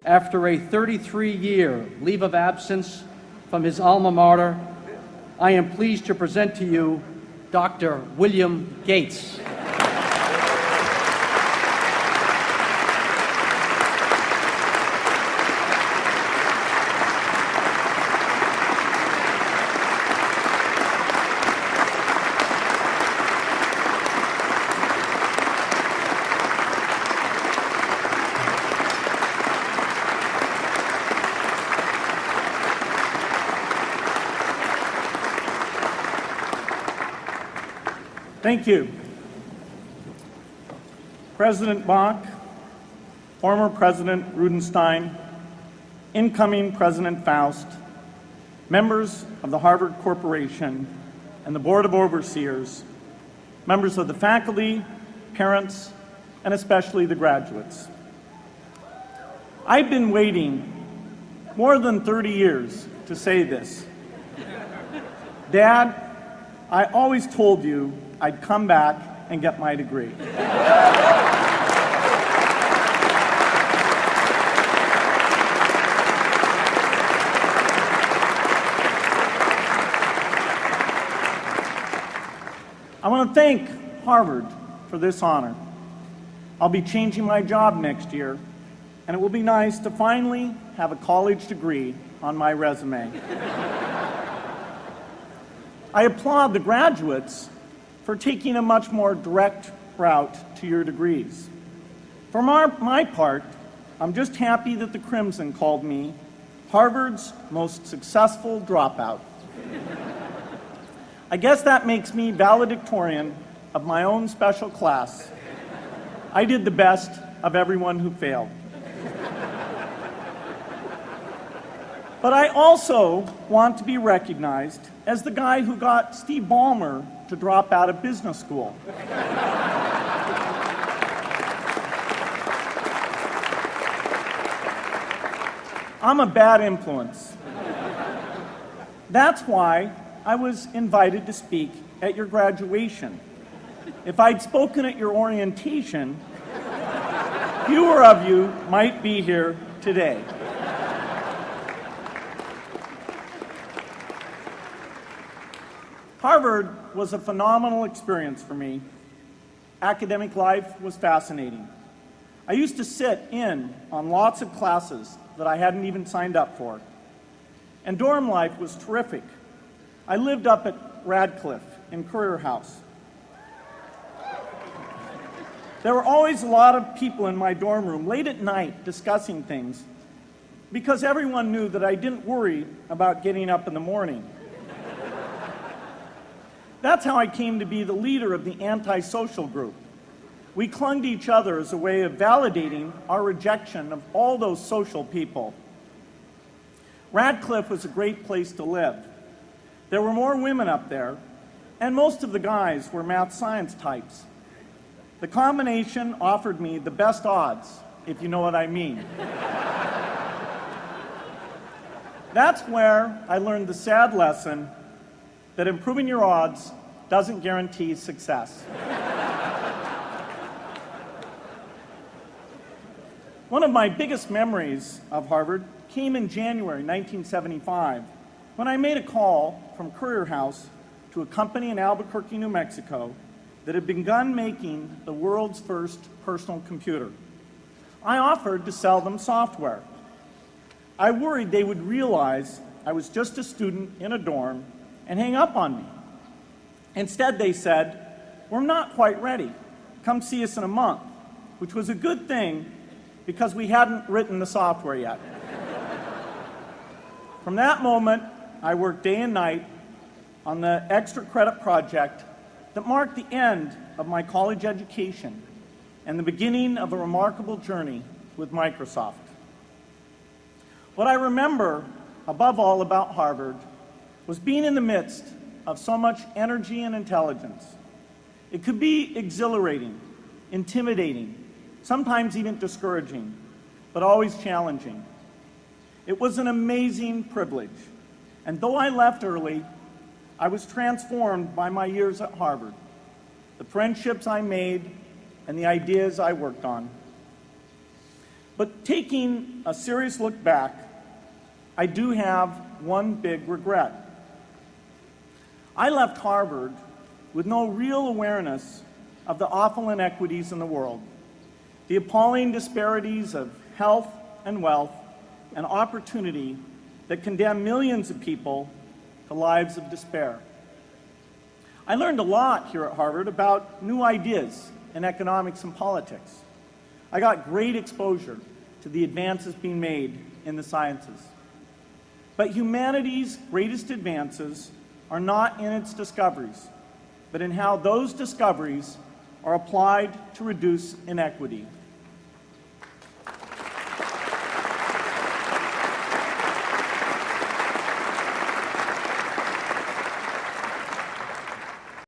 After a 33-year leave of absence from his alma mater, I am pleased to present to you Dr. William Gates. Thank you. President Bach, former President Rudenstein, incoming President Faust, members of the Harvard Corporation and the Board of Overseers, members of the faculty, parents, and especially the graduates. I've been waiting more than 30 years to say this. Dad, I always told you I'd come back and get my degree. I want to thank Harvard for this honor. I'll be changing my job next year, and it will be nice to finally have a college degree on my resume. I applaud the graduates for taking a much more direct route to your degrees. For my part, I'm just happy that the Crimson called me Harvard's most successful dropout. I guess that makes me valedictorian of my own special class. I did the best of everyone who failed. But I also want to be recognized as the guy who got Steve Ballmer to drop out of business school. I'm a bad influence. That's why I was invited to speak at your graduation. If I'd spoken at your orientation, fewer of you might be here today. Harvard was a phenomenal experience for me. Academic life was fascinating. I used to sit in on lots of classes that I hadn't even signed up for. And dorm life was terrific. I lived up at Radcliffe in Currier House. There were always a lot of people in my dorm room late at night discussing things because everyone knew that I didn't worry about getting up in the morning. That's how I came to be the leader of the antisocial group. We clung to each other as a way of validating our rejection of all those social people. Radcliffe was a great place to live. There were more women up there, and most of the guys were math science types. The combination offered me the best odds, if you know what I mean. That's where I learned the sad lesson that improving your odds doesn't guarantee success. One of my biggest memories of Harvard came in January 1975 when I made a call from Currier House to a company in Albuquerque, New Mexico that had begun making the world's first personal computer. I offered to sell them software. I worried they would realize I was just a student in a dorm and hang up on me. Instead, they said, "We're not quite ready. Come see us in a month," which was a good thing because we hadn't written the software yet. From that moment, I worked day and night on the extra credit project that marked the end of my college education and the beginning of a remarkable journey with Microsoft. What I remember above all about Harvard was being in the midst of so much energy and intelligence. It could be exhilarating, intimidating, sometimes even discouraging, but always challenging. It was an amazing privilege, and though I left early, I was transformed by my years at Harvard, the friendships I made, and the ideas I worked on. But taking a serious look back, I do have one big regret. I left Harvard with no real awareness of the awful inequities in the world, the appalling disparities of health and wealth and opportunity that condemn millions of people to lives of despair. I learned a lot here at Harvard about new ideas in economics and politics. I got great exposure to the advances being made in the sciences. But humanity's greatest advances are not in its discoveries, but in how those discoveries are applied to reduce inequity.